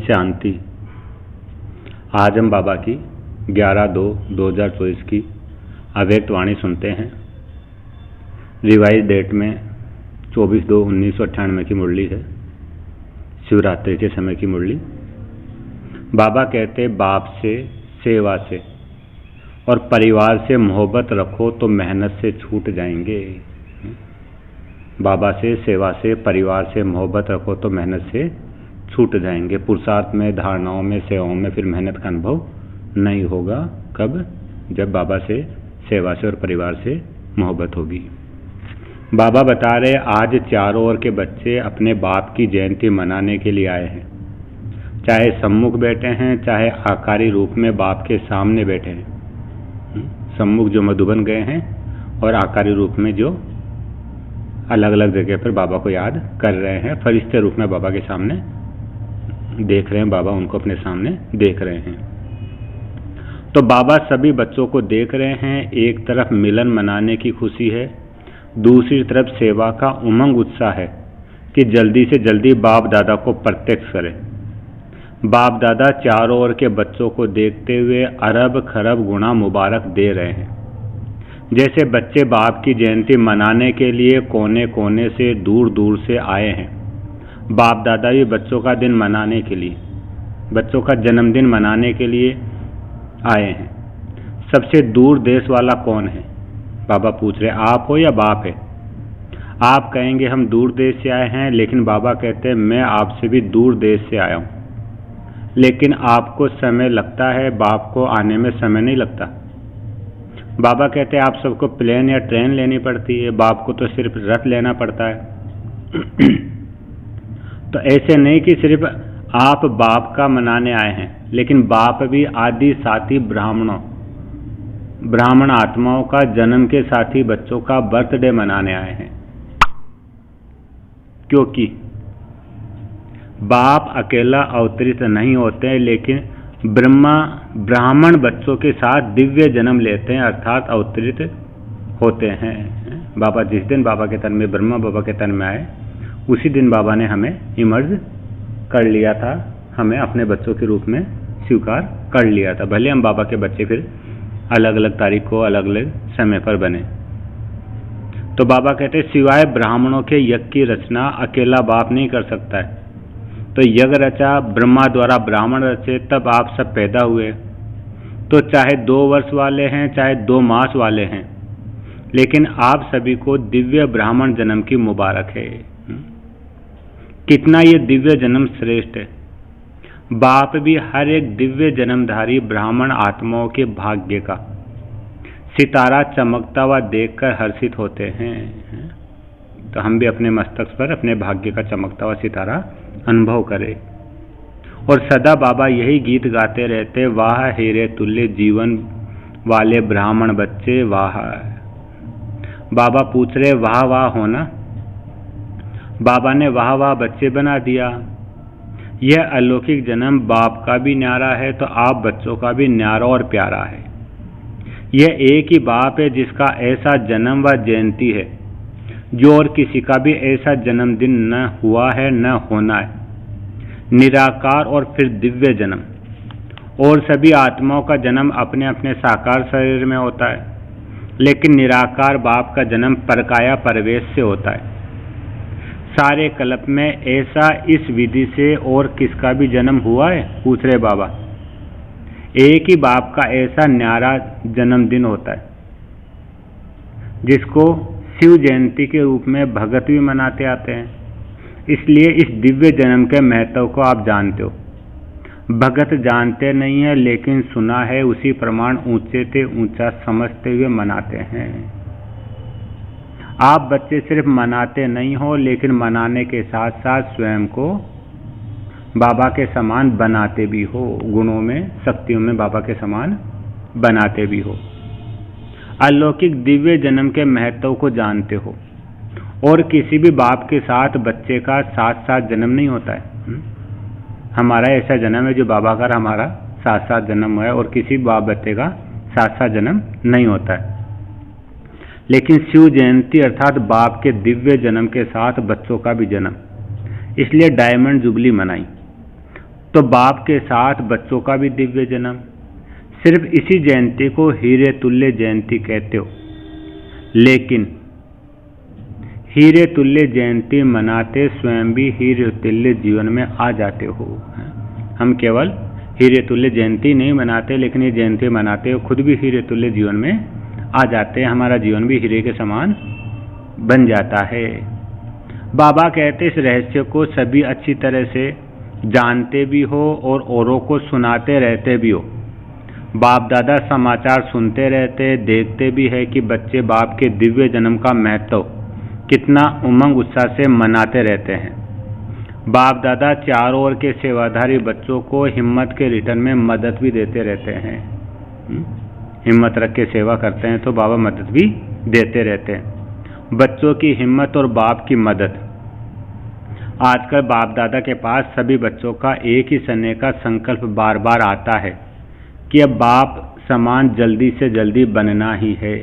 शांति। आज हम बाबा की 11/2/2024 की अव्यक्त वाणी सुनते हैं। रिवाइज डेट में 24/2/1998 की मुरली है, शिवरात्रि के समय की मुरली। बाबा कहते, बाप से, सेवा से और परिवार से मोहब्बत रखो तो मेहनत से छूट जाएंगे। बाबा से, सेवा से, परिवार से मोहब्बत रखो तो मेहनत से छूट जाएंगे। पुरुषार्थ में, धारणाओं में, सेवाओं में फिर मेहनत का अनुभव नहीं होगा। कब? जब बाबा से, सेवा से और परिवार से मोहब्बत होगी। बाबा बता रहे, आज चारों ओर के बच्चे अपने बाप की जयंती मनाने के लिए आए हैं। चाहे सम्मुख बैठे हैं, चाहे आकारी रूप में बाप के सामने बैठे हैं। सम्मुख जो मधुबन गए हैं और आकारी रूप में जो अलग अलग जगह पर बाबा को याद कर रहे हैं, फरिश्ते रूप में बाबा के सामने देख रहे हैं। बाबा उनको अपने सामने देख रहे हैं। तो बाबा सभी बच्चों को देख रहे हैं। एक तरफ मिलन मनाने की खुशी है, दूसरी तरफ सेवा का उमंग उत्साह है कि जल्दी से जल्दी बाप दादा को प्रत्यक्ष करें। बाप दादा चारों ओर के बच्चों को देखते हुए अरब खरब गुणा मुबारक दे रहे हैं। जैसे बच्चे बाप की जयंती मनाने के लिए कोने कोने से, दूर दूर से आए हैं, बाप दादा भी बच्चों का दिन मनाने के लिए, बच्चों का जन्मदिन मनाने के लिए आए हैं। सबसे दूर देश वाला कौन है? बाबा पूछ रहे, आप हो या बाप है? आप कहेंगे हम दूर देश से आए हैं, लेकिन बाबा कहते हैं मैं आपसे भी दूर देश से आया हूँ, लेकिन आपको समय लगता है, बाप को आने में समय नहीं लगता। बाबा कहते हैं आप सबको प्लेन या ट्रेन लेनी पड़ती है, बाप को तो सिर्फ रथ लेना पड़ता है। तो ऐसे नहीं कि सिर्फ आप बाप का मनाने आए हैं, लेकिन बाप भी आदि साथी ब्राह्मण आत्माओं का जन्म के साथी बच्चों का बर्थडे मनाने आए हैं। क्योंकि बाप अकेला अवतरित नहीं होते, लेकिन ब्राह्मण बच्चों के साथ दिव्य जन्म लेते हैं, अर्थात अवतरित होते हैं। बाबा जिस दिन बाबा के तन में, ब्रह्मा बाबा के तन में आए, उसी दिन बाबा ने हमें इमर्ज कर लिया था, हमें अपने बच्चों के रूप में स्वीकार कर लिया था। भले हम बाबा के बच्चे फिर अलग अलग तारीख को, अलग अलग समय पर बने। तो बाबा कहते, सिवाय ब्राह्मणों के यज्ञ की रचना अकेला बाप नहीं कर सकता है। तो यज्ञ रचा, ब्रह्मा द्वारा ब्राह्मण रचे, तब आप सब पैदा हुए। तो चाहे 2 वर्ष वाले हैं, चाहे 2 मास वाले हैं, लेकिन आप सभी को दिव्य ब्राह्मण जन्म की मुबारक है। कितना ये दिव्य जन्म श्रेष्ठ है। बाप भी हर एक दिव्य जन्मधारी ब्राह्मण आत्माओं के भाग्य का सितारा चमकता हुआ देखकर हर्षित होते हैं। तो हम भी अपने मस्तक पर अपने भाग्य का चमकता हुआ सितारा अनुभव करें। और सदा बाबा यही गीत गाते रहते, वाह हीरे तुल्य जीवन वाले ब्राह्मण बच्चे वाह। बाबा पूछ रहे, वाह वाह होना? बाबा ने वाह वाह बच्चे बना दिया। यह अलौकिक जन्म बाप का भी न्यारा है, तो आप बच्चों का भी न्यारा और प्यारा है। यह एक ही बाप है जिसका ऐसा जन्म व जयंती है, जो और किसी का भी ऐसा जन्मदिन न हुआ है, न होना है। निराकार और फिर दिव्य जन्म। और सभी आत्माओं का जन्म अपने अपने साकार शरीर में होता है, लेकिन निराकार बाप का जन्म परकाया परवेश से होता है। सारे कल्प में ऐसा इस विधि से और किसका भी जन्म हुआ है? पूछ रहे बाबा। एक ही बाप का ऐसा न्यारा जन्मदिन होता है, जिसको शिव जयंती के रूप में भगत भी मनाते आते हैं। इसलिए इस दिव्य जन्म के महत्व को आप जानते हो। भगत जानते नहीं है, लेकिन सुना है, उसी प्रमाण ऊंचे से ऊंचा समझते हुए मनाते हैं। आप बच्चे सिर्फ मनाते नहीं हो, लेकिन मनाने के साथ साथ स्वयं को बाबा के समान बनाते भी हो। गुणों में, शक्तियों में बाबा के समान बनाते भी हो। अलौकिक दिव्य जन्म के महत्व को जानते हो। और किसी भी बाप के साथ बच्चे का साथ साथ जन्म नहीं होता है। हमारा ऐसा जन्म है जो बाबा का हमारा साथ साथ जन्म हुआ है, और किसी बाप बच्चे का साथ साथ जन्म नहीं होता है। लेकिन शिव जयंती अर्थात बाप के दिव्य जन्म के साथ बच्चों का भी जन्म, इसलिए डायमंड जुबली मनाई। तो बाप के साथ बच्चों का भी दिव्य जन्म। सिर्फ इसी जयंती को हीरे तुल्य जयंती कहते हो, लेकिन हीरे तुल्य जयंती मनाते स्वयं भी हीरे तुल्य जीवन में आ जाते हो। हम केवल हीरे तुल्य जयंती नहीं मनाते, लेकिन ये जयंती मनाते हो खुद भी हीरे तुल्य जीवन में आ जाते हैं। हमारा जीवन भी हीरे के समान बन जाता है। बाबा कहते इस रहस्य को सभी अच्छी तरह से जानते भी हो और औरों को सुनाते रहते भी हो। बाप दादा समाचार सुनते रहते, देखते भी है कि बच्चे बाप के दिव्य जन्म का महत्व कितना उमंग उत्साह से मनाते रहते हैं। बाप दादा चारों ओर के सेवाधारी बच्चों को हिम्मत के रिटर्न में मदद भी देते रहते हैं। हिम्मत रख के सेवा करते हैं तो बाबा मदद भी देते रहते हैं। बच्चों की हिम्मत और बाप की मदद। आजकल बाप दादा के पास सभी बच्चों का एक ही सने का संकल्प बार बार आता है कि अब बाप समान जल्दी से जल्दी बनना ही है।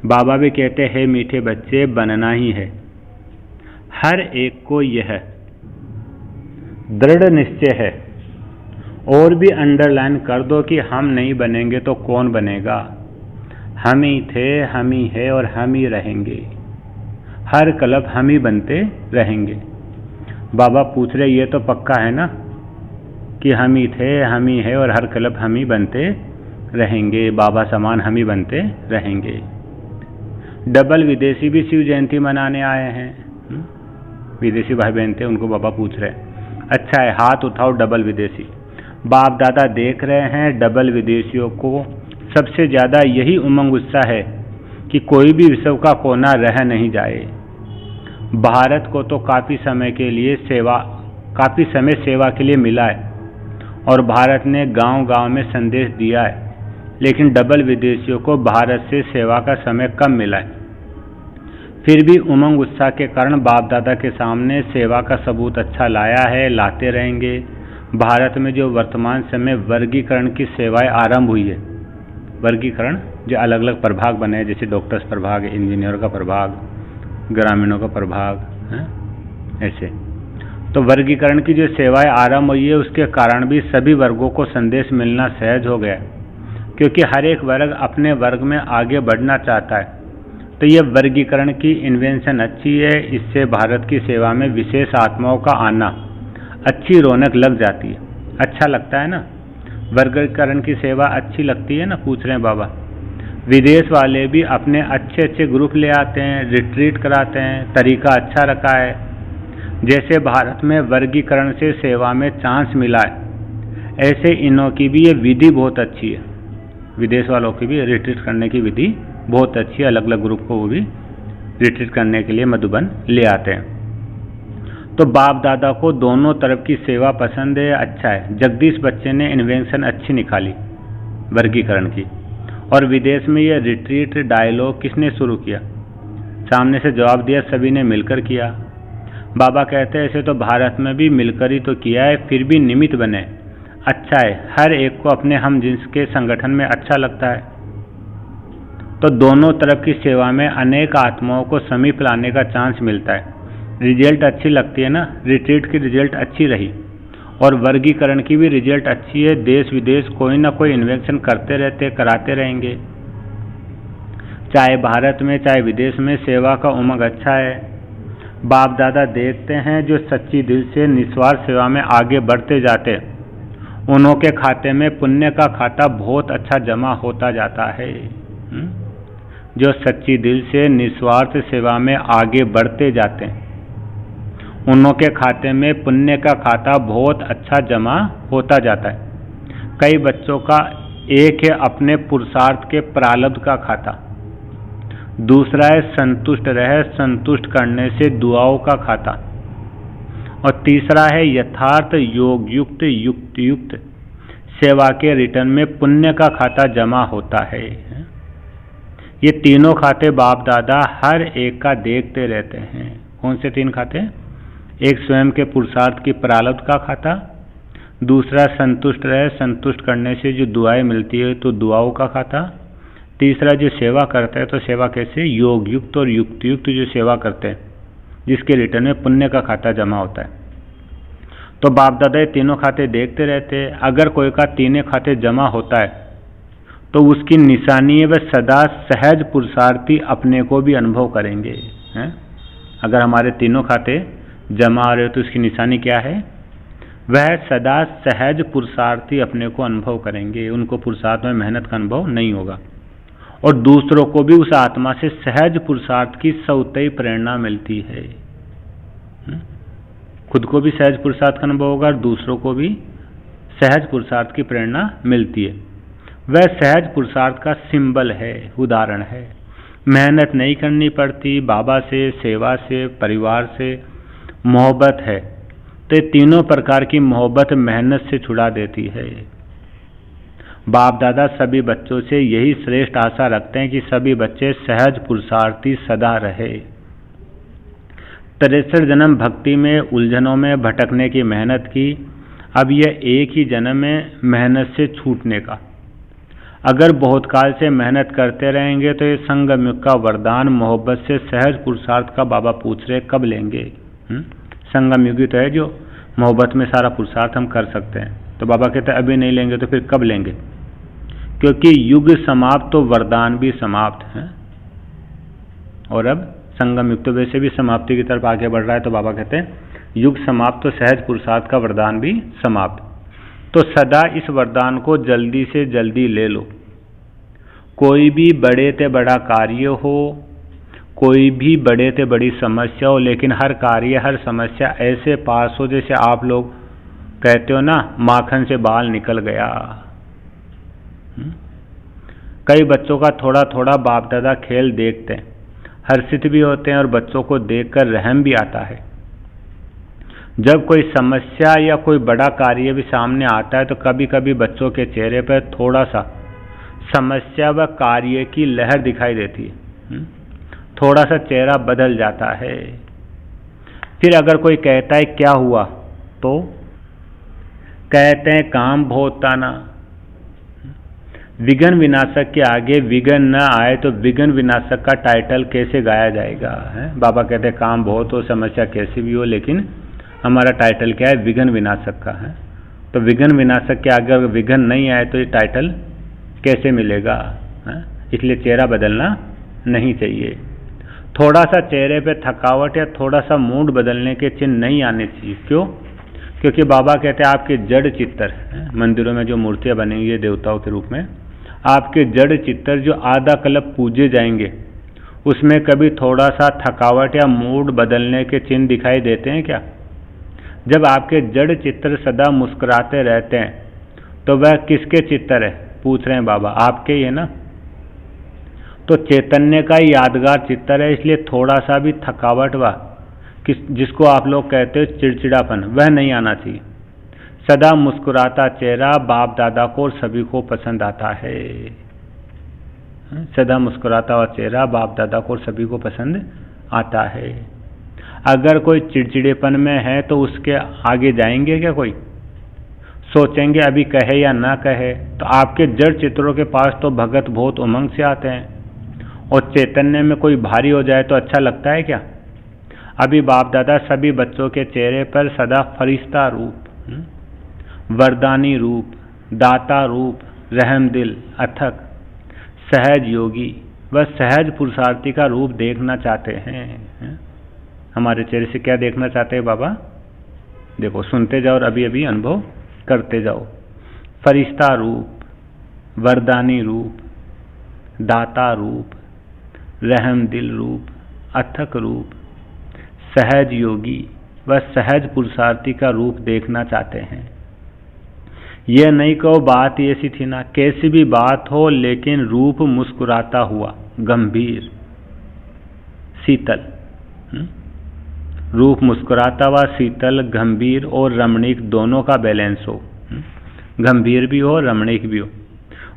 बाबा भी कहते हैं मीठे बच्चे बनना ही है। हर एक को यह दृढ़ निश्चय है, और भी अंडरलाइन कर दो कि हम नहीं बनेंगे तो कौन बनेगा। हम ही थे, हम ही है और हम ही रहेंगे। हर कल्प हम ही बनते रहेंगे। बाबा पूछ रहे ये तो पक्का है ना कि हम ही थे, हम ही है और हर कल्प हम ही बनते रहेंगे। बाबा समान हम ही बनते रहेंगे। डबल विदेशी भी शिव जयंती मनाने आए हैं। विदेशी भाई बहन थे, उनको बाबा पूछ रहे अच्छा है हाथ उठाओ डबल विदेशी। बाप दादा देख रहे हैं डबल विदेशियों को सबसे ज़्यादा यही उमंग उत्साह है कि कोई भी विश्व का कोना रह नहीं जाए। भारत को तो काफ़ी समय सेवा के लिए मिला है और भारत ने गांव-गांव में संदेश दिया है, लेकिन डबल विदेशियों को भारत से सेवा का समय कम मिला है। फिर भी उमंग उत्साह के कारण बाप दादा के सामने सेवा का सबूत अच्छा लाया है, लाते रहेंगे। भारत में जो वर्तमान समय वर्गीकरण की सेवाएं आरंभ हुई है, वर्गीकरण जो अलग अलग प्रभाग बने हैं, जैसे डॉक्टर्स प्रभाग, इंजीनियर का प्रभाग, ग्रामीणों का प्रभाग है, ऐसे तो वर्गीकरण की जो सेवाएं आरंभ हुई है उसके कारण भी सभी वर्गों को संदेश मिलना सहज हो गया, क्योंकि हर एक वर्ग अपने वर्ग में आगे बढ़ना चाहता है। तो यह वर्गीकरण की इन्वेंशन अच्छी है। इससे भारत की सेवा में विशेष आत्माओं का आना अच्छी रौनक लग जाती है। अच्छा लगता है ना, वर्गीकरण की सेवा अच्छी लगती है ना, पूछ रहे हैं बाबा। विदेश वाले भी अपने अच्छे अच्छे ग्रुप ले आते हैं, रिट्रीट कराते हैं, तरीका अच्छा रखा है। जैसे भारत में वर्गीकरण से सेवा में चांस मिला है, ऐसे इनों की भी ये विधि बहुत अच्छी है। विदेश वालों की भी रिट्रीट करने की विधि बहुत अच्छी है। अलग अलग ग्रुप को वो भी रिट्रीट करने के लिए मधुबन ले आते हैं। तो बाप दादा को दोनों तरफ की सेवा पसंद है, अच्छा है। जगदीश बच्चे ने इन्वेंशन अच्छी निकाली वर्गीकरण की। और विदेश में ये रिट्रीट डायलॉग किसने शुरू किया? सामने से जवाब दिया सभी ने मिलकर किया। बाबा कहते हैं ऐसे तो भारत में भी मिलकर ही तो किया है, फिर भी निमित्त बने, अच्छा है। हर एक को अपने हम जिन्स के संगठन में अच्छा लगता है। तो दोनों तरफ की सेवा में अनेक आत्माओं को समीप लाने का चांस मिलता है। रिजल्ट अच्छी लगती है ना, रिट्रीट की रिजल्ट अच्छी रही और वर्गीकरण की भी रिजल्ट अच्छी है। देश विदेश कोई ना कोई इन्वेंशन करते रहते, कराते रहेंगे। चाहे भारत में चाहे विदेश में सेवा का उमंग अच्छा है। बाप दादा देखते हैं जो सच्ची दिल से निस्वार्थ सेवा में आगे बढ़ते जाते, उन्हों के खाते में पुण्य का खाता बहुत अच्छा जमा होता जाता है। जो सच्ची दिल से निस्वार्थ सेवा में आगे बढ़ते जाते हैं, उन्हों के खाते में पुण्य का खाता बहुत अच्छा जमा होता जाता है। कई बच्चों का एक है अपने पुरुषार्थ के प्रारब्ध का खाता, दूसरा है संतुष्ट रहे संतुष्ट करने से दुआओं का खाता, और तीसरा है यथार्थ योग युक्त युक्त सेवा के रिटर्न में पुण्य का खाता जमा होता है। ये तीनों खाते बाप दादा हर एक का देखते रहते हैं। कौन से तीन खाते? एक स्वयं के पुरुषार्थ की प्रारब्ध का खाता, दूसरा संतुष्ट रहे संतुष्ट करने से जो दुआएं मिलती है तो दुआओं का खाता, तीसरा जो सेवा करते हैं तो सेवा कैसे योग युक्त और युक्त जो सेवा करते हैं जिसके रिटर्न में पुण्य का खाता जमा होता है। तो बाप दादा ये तीनों खाते देखते रहते हैं। अगर कोई का तीनों खाते जमा होता है तो उसकी निशानी है वह सदा सहज पुरुषार्थी अपने को भी अनुभव करेंगे हैं। अगर हमारे तीनों खाते जमा आ रहे हो तो उसकी निशानी क्या है? वह सदा सहज पुरुषार्थी अपने को अनुभव करेंगे, उनको पुरुषार्थ में मेहनत का अनुभव नहीं होगा और दूसरों को भी उस आत्मा से सहज पुरुषार्थ की स्वतः प्रेरणा मिलती है। खुद को भी सहज पुरुषार्थ का अनुभव होगा और दूसरों को भी सहज पुरुषार्थ की प्रेरणा मिलती है। वह सहज पुरुषार्थ का सिंबल है, उदाहरण है। मेहनत नहीं करनी पड़ती, बाबा से, सेवा से, परिवार से मोहब्बत है तो ये तीनों प्रकार की मोहब्बत मेहनत से छुड़ा देती है। बाप दादा सभी बच्चों से यही श्रेष्ठ आशा रखते हैं कि सभी बच्चे सहज पुरुषार्थी सदा रहे। 63 जन्म भक्ति में उलझनों में भटकने की मेहनत की, अब यह एक ही जन्म में मेहनत से छूटने का। अगर बहुत काल से मेहनत करते रहेंगे तो ये संगम युग का वरदान मोहब्बत से सहज पुरुषार्थ का बाबा पूछ रहे कब लेंगे? संगम युग तो है जो मोहब्बत में सारा पुरुषार्थ हम कर सकते हैं। तो बाबा कहते हैं अभी नहीं लेंगे तो फिर कब लेंगे? क्योंकि युग समाप्त तो वरदान भी समाप्त है और अब संगम युग तो वैसे भी समाप्ति की तरफ आगे बढ़ रहा है। तो बाबा कहते हैं युग समाप्त तो सहज पुरुषार्थ का वरदान भी समाप्त। तो सदा इस वरदान को जल्दी से जल्दी ले लो। कोई भी बड़े से बड़ा कार्य हो, कोई भी बड़े से बड़ी समस्या हो, लेकिन हर कार्य हर समस्या ऐसे पास हो जैसे आप लोग कहते हो ना माखन से बाल निकल गया। कई बच्चों का थोड़ा थोड़ा बाप दादा खेल देखते हैं, हर्षित भी होते हैं और बच्चों को देखकर रहम भी आता है। जब कोई समस्या या कोई बड़ा कार्य भी सामने आता है तो कभी कभी बच्चों के चेहरे पर थोड़ा सा समस्या व कार्य की लहर दिखाई देती है, थोड़ा सा चेहरा बदल जाता है। फिर अगर कोई कहता है क्या हुआ तो कहते हैं काम बहुत ताना। विघ्न विनाशक के आगे विघ्न न आए तो विघ्न विनाशक का टाइटल कैसे गाया जाएगा है? बाबा कहते हैं काम बहुत हो, समस्या कैसी भी हो, लेकिन हमारा टाइटल क्या है? विघ्न विनाशक का है। तो विघ्न विनाशक के आगे अगर विघ्न नहीं आए तो ये टाइटल कैसे मिलेगा है? इसलिए चेहरा बदलना नहीं चाहिए। थोड़ा सा चेहरे पे थकावट या थोड़ा सा मूड बदलने के चिन्ह नहीं आने चाहिए। क्यों? क्योंकि बाबा कहते हैं आपके जड़ चित्तर मंदिरों में जो मूर्तियां बनी हुई है देवताओं के रूप में, आपके जड़ चित्तर जो आधा कल्प पूजे जाएंगे उसमें कभी थोड़ा सा थकावट या मूड बदलने के चिन्ह दिखाई देते हैं क्या? जब आपके जड़ चित्तर सदा मुस्कुराते रहते हैं तो वह किसके चित्तर है? पूछ रहे हैं बाबा, आपके ही है ना। तो चैतन्य का यादगार चित्तर है, इसलिए थोड़ा सा भी थकावट व जिसको आप लोग कहते हो चिड़चिड़ापन वह नहीं आना चाहिए। सदा मुस्कुराता चेहरा बाप दादा को और सभी को पसंद आता है। सदा मुस्कुराता हुआ चेहरा बाप दादा को और सभी को पसंद आता है। अगर कोई चिड़चिड़ेपन में है तो उसके आगे जाएंगे क्या? कोई सोचेंगे अभी कहे या ना कहे? तो आपके जड़ चित्रों के पास तो भगत बहुत उमंग से आते हैं और चैतन्य में कोई भारी हो जाए तो अच्छा लगता है क्या? अभी बाप दादा सभी बच्चों के चेहरे पर सदा फरिश्ता रूप, वरदानी रूप, दाता रूप, रहम दिल, अथक, सहज योगी व सहज पुरुषार्थी का रूप देखना चाहते हैं। हमारे चेहरे से क्या देखना चाहते हैं बाबा? देखो, सुनते जाओ और अभी अभी अनुभव करते जाओ। फरिश्ता रूप, वरदानी रूप, दाता रूप, रहम दिल रूप, अथक रूप, सहज योगी व सहज पुरुषार्थी का रूप देखना चाहते हैं। यह नहीं कहो बात ऐसी थी ना, कैसी भी बात हो लेकिन रूप मुस्कुराता हुआ, गंभीर, शीतल। रूप मुस्कुराता हुआ, शीतल, गंभीर और रमणीक दोनों का बैलेंस हो। गंभीर भी हो, रमणीक भी हो।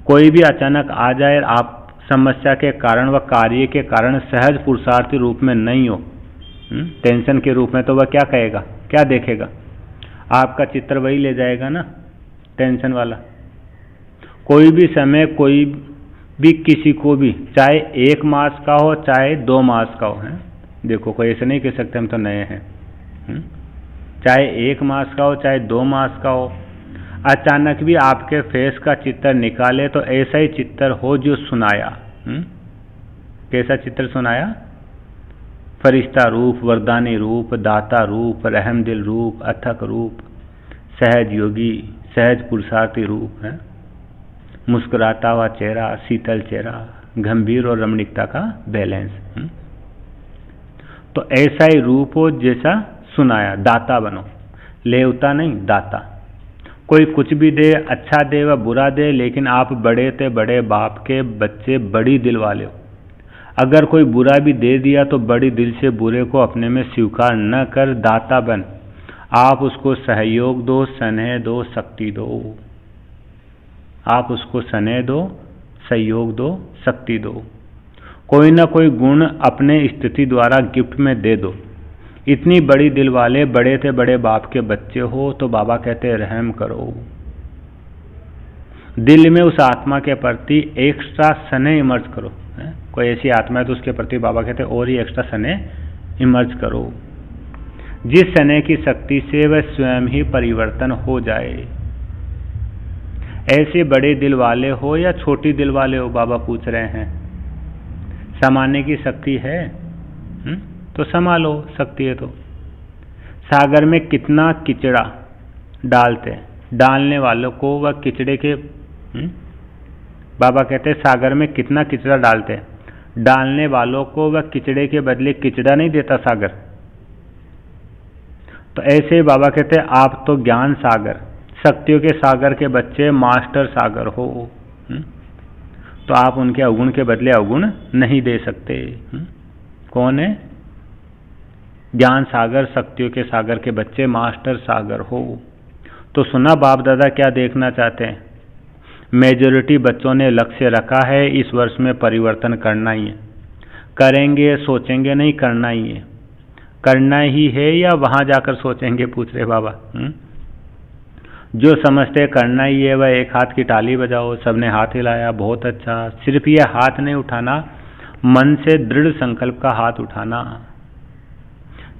कोई भी अचानक आ जाए, आप समस्या के कारण व कार्य के कारण सहज पुरुषार्थी रूप में नहीं हो, टेंशन के रूप में, तो वह क्या कहेगा, क्या देखेगा? आपका चित्र वही ले जाएगा ना, टेंशन वाला। कोई भी समय कोई भी किसी को भी, चाहे 1 मास का हो चाहे 2 मास का हो, है देखो कोई ऐसे नहीं कह सकते हम तो नए हैं। चाहे 1 मास का हो चाहे 2 मास का हो, अचानक भी आपके फेस का चित्र निकाले तो ऐसा ही चित्र हो जो सुनाया। कैसा चित्र सुनाया? फरिश्ता रूप, वरदानी रूप, दाता रूप, रहमदिल रूप, अथक रूप, सहज योगी, सहज पुरुषार्थी रूप है, मुस्कुराता हुआ चेहरा, शीतल चेहरा, गंभीर और रमणीकता का बैलेंस। तो ऐसा ही रूप हो जैसा सुनाया। दाता बनो, लेवता नहीं, दाता। कोई कुछ भी दे, अच्छा दे व बुरा दे, लेकिन आप बड़े थे बड़े बाप के बच्चे, बड़ी दिल वाले हो। अगर कोई बुरा भी दे दिया तो बड़ी दिल से बुरे को अपने में स्वीकार न कर दाता बन। आप उसको सहयोग दो, स्नेह दो, शक्ति दो। आप उसको स्नेह दो, सहयोग दो, शक्ति दो। कोई ना कोई गुण अपने स्थिति द्वारा गिफ्ट में दे दो। इतनी बड़ी दिल वाले, बड़े थे बड़े बाप के बच्चे हो तो बाबा कहते रहम करो। दिल में उस आत्मा के प्रति एक्स्ट्रा स्नेह इमर्ज करो। कोई ऐसी आत्मा है तो उसके प्रति बाबा कहते और ही एक्स्ट्रा स्नेह इमर्ज करो, जिस स्नेह की शक्ति से वह स्वयं ही परिवर्तन हो जाए। ऐसे बड़े दिल वाले हो या छोटी दिल वाले हो, बाबा पूछ रहे हैं। समाने की शक्ति है तो संभालो, शक्ति है तो। सागर में कितना किचड़ा डालते, डालने वालों को वह किचड़े के बाबा कहते हैं सागर में कितना किचड़ा डालते, डालने वालों को वह किचड़े के बदले किचड़ा नहीं देता सागर। तो ऐसे बाबा कहते हैं आप तो ज्ञान सागर, शक्तियों के सागर के बच्चे, मास्टर सागर हो। तो आप उनके अवगुण के बदले अवगुण नहीं दे सकते। कौन है? ज्ञान सागर, शक्तियों के सागर के बच्चे, मास्टर सागर हो। तो सुना बाप दादा क्या देखना चाहते हैं? मेजॉरिटी बच्चों ने लक्ष्य रखा है इस वर्ष में परिवर्तन करना ही है। करेंगे, सोचेंगे नहीं, करना ही है। करना ही है या वहां जाकर सोचेंगे, पूछ रहे बाबा। जो समझते करना ही है वह एक हाथ की ताली बजाओ। सबने हाथ हिलाया, बहुत अच्छा। सिर्फ यह हाथ नहीं उठाना, मन से दृढ़ संकल्प का हाथ उठाना।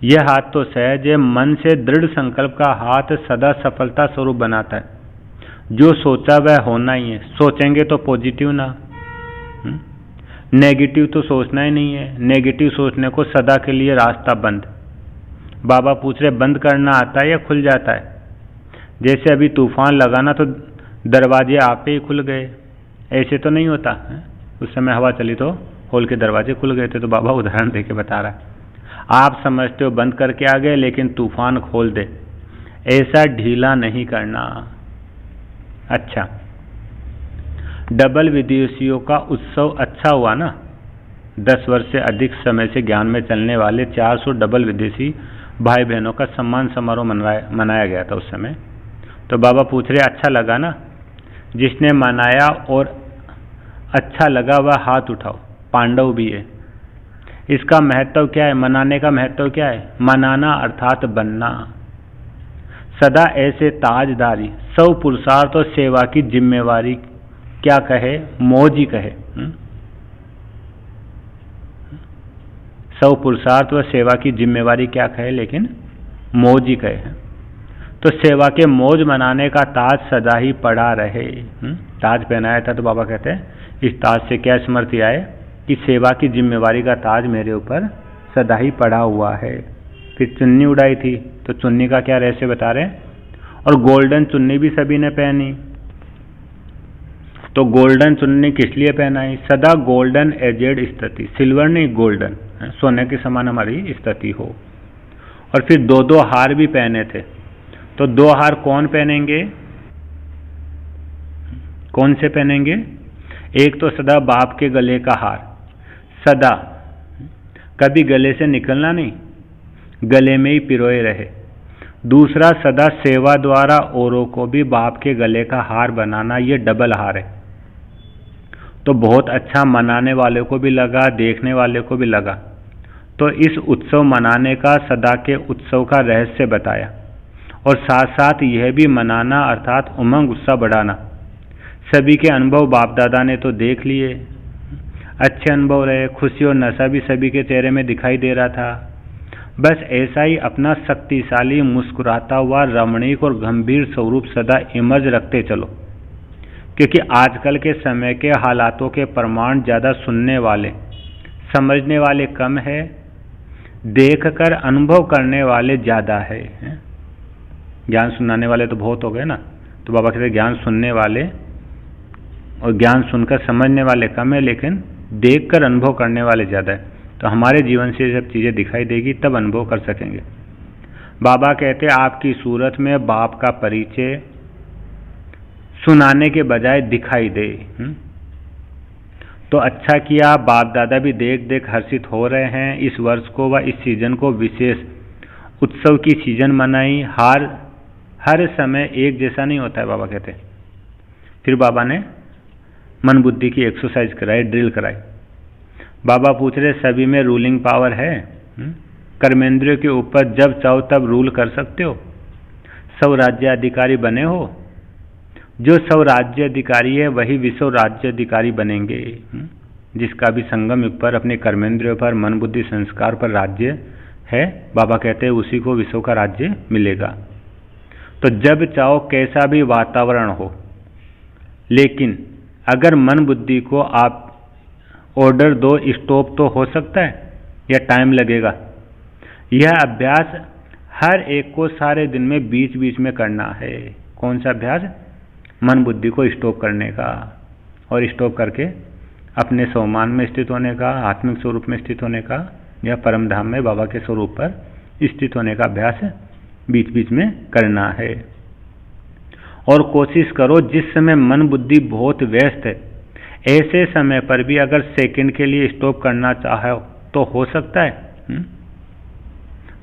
यह हाथ तो सहज है, मन से दृढ़ संकल्प का हाथ सदा सफलता स्वरूप बनाता है। जो सोचा वह होना ही है। सोचेंगे तो पॉजिटिव ना, नेगेटिव तो सोचना ही नहीं है। नेगेटिव सोचने को सदा के लिए रास्ता बंद। बाबा पूछ रहे बंद करना आता है या खुल जाता है? जैसे अभी तूफान लगाना तो दरवाजे आप ही खुल गए, ऐसे तो नहीं होता है? उस समय हवा चली तो हॉल के दरवाजे खुल गए थे। तो बाबा उदाहरण देके बता रहा है, आप समझते हो बंद करके आ गए लेकिन तूफान खोल दे, ऐसा ढीला नहीं करना। अच्छा, डबल विदेशियों का उत्सव अच्छा हुआ ना। 10 वर्ष से अधिक समय से ज्ञान में चलने वाले 400 डबल विदेशी भाई बहनों का सम्मान समारोह मनाया गया था उस समय। तो बाबा पूछ रहे अच्छा लगा ना? जिसने मनाया और अच्छा लगा वह हाथ उठाओ। पांडव भी है। इसका महत्व क्या है? मनाने का महत्व क्या है? मनाना अर्थात बनना। सदा ऐसे ताजदारी, सौ पुरुषार्थ और सेवा की जिम्मेवारी क्या कहे? मौज ही कहे। सौ पुरुषार्थ व सेवा की जिम्मेवारी क्या कहे, लेकिन मौज ही कहे। तो सेवा के मौज मनाने का ताज सदा ही पड़ा रहे। ताज पहनाया था तो बाबा कहते हैं इस ताज से क्या स्मृति आए कि सेवा की जिम्मेवारी का ताज मेरे ऊपर सदा ही पड़ा हुआ है। फिर चुन्नी उड़ाई थी तो चुन्नी का क्या रहस्य बता रहे हैं? और गोल्डन चुन्नी भी सभी ने पहनी। तो गोल्डन चुन्नी किस लिए पहनाई? सदा गोल्डन एजेड स्थिति, सिल्वर नहीं गोल्डन, सोने के समान हमारी स्थिति हो। और फिर 2-2 हार भी पहने थे। तो 2 हार कौन पहनेंगे? कौन से पहनेंगे? एक तो सदा बाप के गले का हार, सदा कभी गले से निकलना नहीं, गले में ही पिरोए रहे। दूसरा सदा सेवा द्वारा औरों को भी बाप के गले का हार बनाना, ये डबल हार है। तो बहुत अच्छा मनाने वाले को भी लगा, देखने वाले को भी लगा। तो इस उत्सव मनाने का, सदा के उत्सव का रहस्य बताया। और साथ साथ यह भी मनाना अर्थात उमंग उत्साह बढ़ाना। सभी के अनुभव बाप दादा ने तो देख लिए, अच्छे अनुभव रहे। खुशी और नशा भी सभी के चेहरे में दिखाई दे रहा था। बस ऐसा ही अपना शक्तिशाली, मुस्कुराता हुआ, रमणीक और गंभीर स्वरूप सदा इमर्ज रखते चलो, क्योंकि आजकल के समय के हालातों के प्रमाण ज़्यादा सुनने वाले, समझने वाले कम है, देखकर अनुभव करने वाले ज़्यादा है। ज्ञान सुनाने वाले तो बहुत हो गए ना, तो बाबा कहते ज्ञान सुनने वाले और ज्ञान सुनकर समझने वाले कम है, लेकिन देखकर अनुभव करने वाले ज़्यादा है। तो हमारे जीवन से ये सब चीज़ें दिखाई देगी, तब अनुभव कर सकेंगे। बाबा कहते आपकी सूरत में बाप का परिचय सुनाने के बजाय दिखाई दे। तो अच्छा किया, बाप दादा भी देख देख हर्षित हो रहे हैं। इस वर्ष को व इस सीजन को विशेष उत्सव की सीजन मनाई। हर समय एक जैसा नहीं होता है, बाबा कहते। फिर बाबा ने मन बुद्धि की एक्सरसाइज कराई, ड्रिल कराई। बाबा पूछ रहे सभी में रूलिंग पावर है? कर्मेंद्रियों के ऊपर जब चाहो तब रूल कर सकते हो? सब राज्याधिकारी बने हो? जो सब राज्याधिकारी है वही विश्व राज्याधिकारी बनेंगे। जिसका भी संगम युग पर अपने कर्मेंद्रियों पर, मन बुद्धि संस्कार पर राज्य है, बाबा कहते हैं उसी को विश्व का राज्य मिलेगा। तो जब चाहो कैसा भी वातावरण हो, लेकिन अगर मन बुद्धि को आप ऑर्डर दो, स्टॉप तो हो सकता है या टाइम लगेगा। यह अभ्यास हर एक को सारे दिन में बीच बीच में करना है। कौन सा अभ्यास? मन बुद्धि को स्टॉप करने का, और स्टॉप करके अपने स्वमान में स्थित होने का, आत्मिक स्वरूप में स्थित होने का, या परम धाम में बाबा के स्वरूप पर स्थित होने का अभ्यास बीच बीच में करना है। और कोशिश करो जिस समय मन बुद्धि बहुत व्यस्त है, ऐसे समय पर भी अगर सेकंड के लिए स्टॉप करना चाहो तो हो सकता है।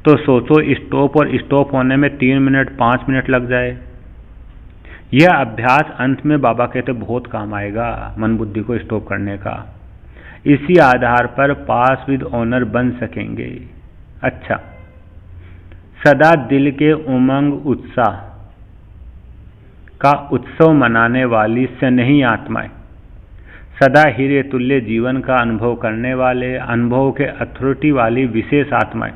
तो सोचो स्टॉप और स्टॉप होने में 3 मिनट 5 मिनट लग जाए। यह अभ्यास अंत में बाबा कहते बहुत काम आएगा, मन बुद्धि को स्टॉप करने का। इसी आधार पर पास विद ऑनर बन सकेंगे। अच्छा, सदा दिल के उमंग उत्साह का उत्सव मनाने वाली स्नेही आत्माएं, सदा हीरे तुल्य जीवन का अनुभव करने वाले, अनुभव के अथॉरिटी वाली विशेष आत्माएं,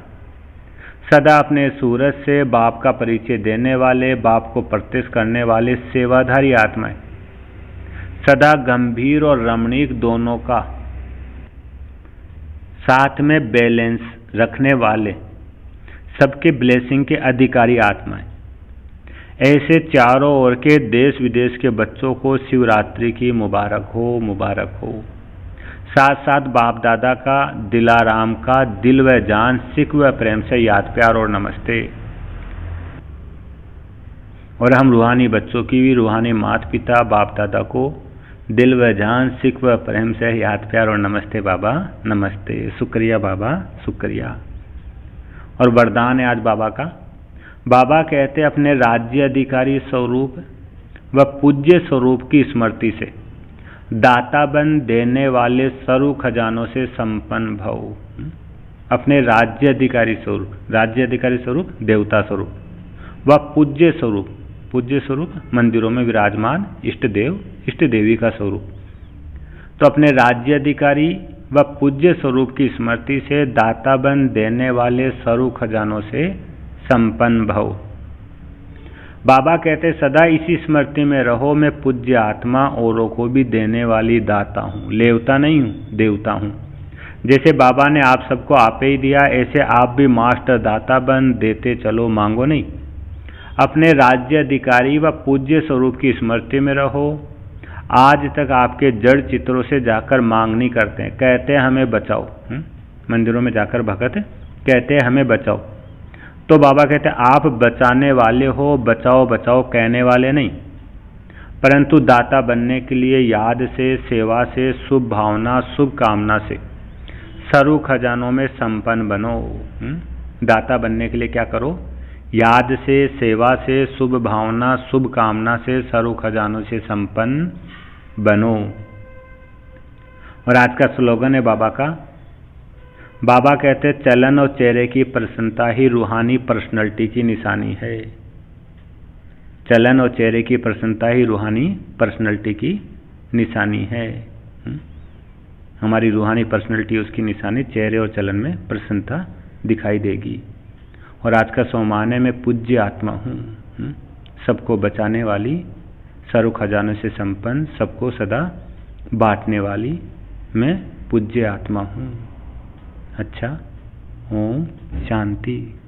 सदा अपने सूरज से बाप का परिचय देने वाले, बाप को प्रत्यक्ष करने वाले सेवाधारी आत्माएं, सदा गंभीर और रमणीक दोनों का साथ में बैलेंस रखने वाले, सबके ब्लेसिंग के अधिकारी आत्माएं। ऐसे चारों ओर के देश विदेश के बच्चों को शिवरात्रि की मुबारक हो, मुबारक हो। साथ साथ बाप दादा का, दिलाराम का दिल व जान, सिख व प्रेम से याद, प्यार और नमस्ते। और हम रूहानी बच्चों की भी, रूहानी माता पिता बाप दादा को दिल व जान, सिख व प्रेम से याद, प्यार और नमस्ते बाबा, नमस्ते। शुक्रिया बाबा, शुक्रिया। और वरदान है आज बाबा का। बाबा कहते अपने राज्य अधिकारी स्वरूप व पूज्य स्वरूप की स्मृति से दाता बन, देने वाले सर्व खजानों से संपन्न भव। अपने राज्य अधिकारी स्वरूप, राज्य अधिकारी स्वरूप देवता स्वरूप व पूज्य स्वरूप, पूज्य स्वरूप मंदिरों में विराजमान इष्ट देव, इष्ट देवी का स्वरूप। तो अपने राज्य अधिकारी व पूज्य स्वरूप की स्मृति से दाता बन, देने वाले सर्व खजानों से संपन्न भव। बाबा कहते सदा इसी स्मृति में रहो, मैं पूज्य आत्मा, औरों को भी देने वाली दाता हूँ, लेवता नहीं हूँ, देवता हूँ। जैसे बाबा ने आप सबको आपे ही दिया, ऐसे आप भी मास्टर दाता बन देते चलो, मांगो नहीं। अपने राज्य अधिकारी व पूज्य स्वरूप की स्मृति में रहो। आज तक आपके जड़ चित्रों से जाकर मांग नहीं करते, कहते हमें बचाओ। मंदिरों में जाकर भगत कहते हमें बचाओ। तो बाबा कहते आप बचाने वाले हो, बचाओ बचाओ कहने वाले नहीं, परंतु दाता बनने के लिए याद से, सेवा से, शुभ भावना, शुभ कामना से सर्व खजानों में संपन्न बनो। दाता बनने के लिए क्या करो? याद से, सेवा से, शुभ भावना, शुभ कामना से सर्व खजानों से संपन्न बनो। और आज का स्लोगन है बाबा का। बाबा कहते चलन और चेहरे की प्रसन्नता ही रूहानी पर्सनैलिटी की निशानी है। चलन और चेहरे की प्रसन्नता ही रूहानी पर्सनैलिटी की निशानी है। हमारी रूहानी पर्सनैलिटी उसकी निशानी, चेहरे और चलन में प्रसन्नता दिखाई देगी। और आज का सोमाने में पूज्य आत्मा हूँ, सबको बचाने वाली, सर्व खजानों से संपन्न, सबको सदा बांटने वाली मैं पूज्य आत्मा हूँ। अच्छा, ओम शांति।